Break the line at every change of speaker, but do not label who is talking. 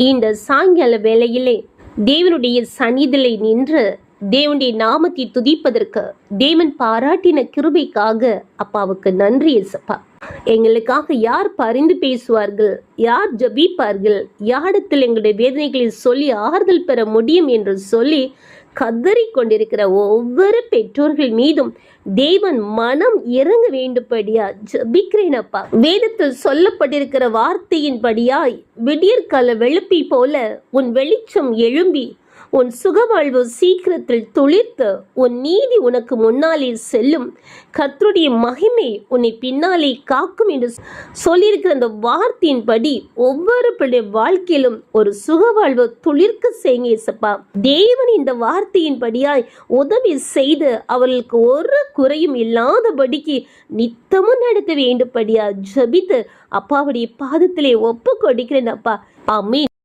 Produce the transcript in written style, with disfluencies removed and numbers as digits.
இந்த சாயங்கால வேளையிலே தேவனுடைய சந்நிதியிலே நின்று தேவனுடைய நாமத்தை துதிப்பதற்கு தேவன் பாராட்டின கிருபைக்காக அப்பாவுக்கு நன்றி இயேசப்பா. எங்களுக்காக யார் பரிந்து பேசுவார்கள், யார் ஜபிப்பார்கள், யாரிடத்தில் எங்களுடைய வேதனைகளை சொல்லி ஆறுதல் பெற முடியும் என்று சொல்லி கதறி கொண்டிருக்கிற ஒவ்வொரு பெற்றோர்கள் மீதும் தேவன் மனம் இறங்க வேண்டும்படியா ஜபிக்கிறேன் அப்பா. வேதத்தில் சொல்லப்பட்டிருக்கிற வார்த்தையின்படியாய் விடியற்கால வெளுப்பி போல உன் வெளிச்சம் எழும்பி உன் சுகவாழ்வு சீக்கிரத்தில் துளிர்த்து உன் நீதி உனக்கு முன்னாலே செல்லும், கர்த்தருடைய மகிமை உன்னை பின்னாலே காக்கும் என்று சொல்லியிருக்கிற அந்த வார்த்தையின்படி ஒவ்வொரு வாழ்க்கையிலும் ஒரு சுகவாழ்வு துளிர்க்க செய்யுங்க இயேசப்பா. தேவன் இந்த வார்த்தையின்படியாய் உதவி செய்து அவர்களுக்கு ஒரு குறையும் இல்லாதபடிக்கு நித்தமும் நடத்த வேண்டும்படியா ஜபித்து அப்பாவுடைய பாதத்திலே ஒப்பு கொடுக்கிறேன் அப்பா. ஆமென்.